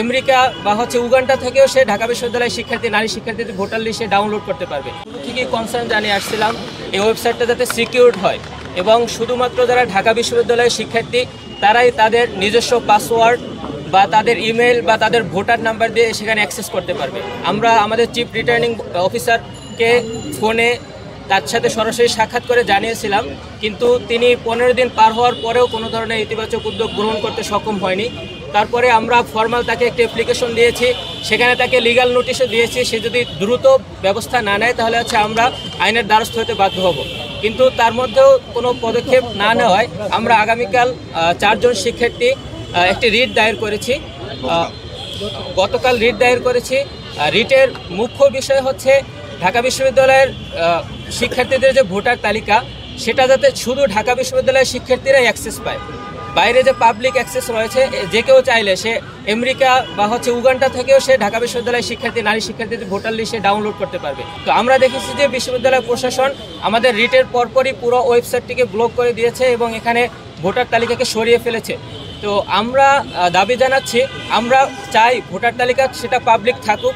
America বা Uganda থেকেও সে ঢাকা বিশ্ববিদ্যালয়ের শিক্ষার্থী নারী শিক্ষার্থীদের ভোটার লিস্টে ডাউনলোড করতে পারবে। ঠিকই কনসার্ন জানিয়ে আসছিলাম এই ওয়েবসাইটটা যাতে সিকিউরড হয় এবং শুধুমাত্র যারা ঢাকা বিশ্ববিদ্যালয়ের শিক্ষার্থী তারাই তাদের নিজস্ব পাসওয়ার্ড বা তাদের ইমেল বা তাদের ভোটার নাম্বার দিয়ে সেখানে অ্যাক্সেস করতে পারবে। আমরা আমাদের চিফ রিটার্নিং অফিসারকে ফোনে তার সাথে সরাসরি সাক্ষাৎ করে জানিয়েছিলাম, কিন্তু তিনি 15 দিন পার হওয়ার পরেও কোনো ধরনের ইতিবাচক উদ্যোগ গ্রহণ করতে সক্ষম হয়নি। তারপরে আমরা ফর্মাল তাকে একটি অ্যাপ্লিকেশন দিয়েছি, সেখানে তাকে লিগ্যাল নোটিশও দিয়েছি। সে যদি দ্রুত ব্যবস্থা না নেয় তাহলে আমরা আইনের দ্বারস্থ হতে বাধ্য হব। কিন্তু তার মধ্যেও কোনো পদক্ষেপ না নেওয়ায় আমরা আগামীকাল 4 জন শিক্ষার্থী একটি রিট দায়ের করেছি। গতকাল রিট দায়ের করেছি। রিটের মুখ্য বিষয় হচ্ছে ঢাকা বিশ্ববিদ্যালয়ের শিক্ষার্থীদের যে ভোটার তালিকা সেটা যাতে শুধু ঢাকা বিশ্ববিদ্যালয়ের শিক্ষার্থীরাই অ্যাক্সেস পায়। বাইরে যে পাবলিক অ্যাক্সেস রয়েছে, যে কেউ চাইলে সে আমেরিকা বা উগান্ডা থেকেও সে ঢাকা বিশ্ববিদ্যালয়ের শিক্ষার্থী নারী শিক্ষার্থীদের ভোটার লিস্টে ডাউনলোড করতে পারবে। তো আমরা দেখেছি যে বিশ্ববিদ্যালয় প্রশাসন আমাদের রিটের পরপরই পুরো ওয়েবসাইটটিকে ব্লক করে দিয়েছে এবং এখানে ভোটার তালিকাকে সরিয়ে ফেলেছে। তো আমরা দাবি জানাচ্ছি, আমরা চাই ভোটার তালিকা সেটা পাবলিক থাকুক,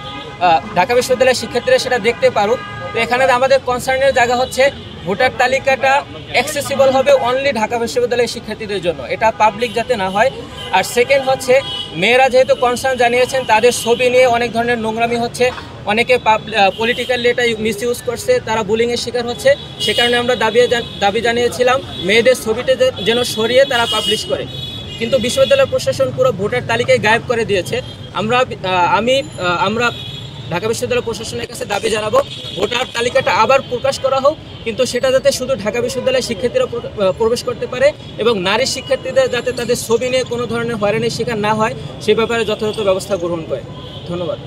ঢাকা বিশ্ববিদ্যালয়ের শিক্ষার্থীরা সেটা দেখতে পারুক। তো এখানে আমাদের কনসার্নের জায়গা হচ্ছে ভোটার তালিকাটা অ্যাক্সেসিবল হবে অনলি ঢাকা বিশ্ববিদ্যালয়ের শিক্ষার্থীদের জন্য, এটা পাবলিক যাতে না হয়। আর সেকেন্ড হচ্ছে মেয়েরা যেহেতু কনসার্ন জানিয়েছেন, তাদের ছবি নিয়ে অনেক ধরনের নোংরামি হচ্ছে, অনেকে পলিটিক্যালি এটা মিসইউজ করছে, তারা বুলিংয়ের শিকার হচ্ছে। সে কারণে আমরা দাবি জানিয়েছিলাম মেয়েদের ছবিটা যেন সরিয়ে তারা পাবলিশ করে, কিন্তু বিশ্ববিদ্যালয় প্রশাসন পুরো ভোটার তালিকায় গায়েব করে দিয়েছে। আমরা ঢাকা বিশ্ববিদ্যালয় প্রশাসনের কাছে দাবি জানাবো ভোটার তালিকাটা আবার প্রকাশ করা হোক, কিন্তু সেটা যাতে শুধু ঢাকা বিশ্ববিদ্যালয়ের শিক্ষার্থীরা প্রবেশ করতে পারে এবং নারী শিক্ষার্থীদের যাতে তাদের ছবি নিয়ে কোনো ধরনের হয়রানির শিকার না হয় সে ব্যাপারে যথাযথ ব্যবস্থা গ্রহণ করে। ধন্যবাদ।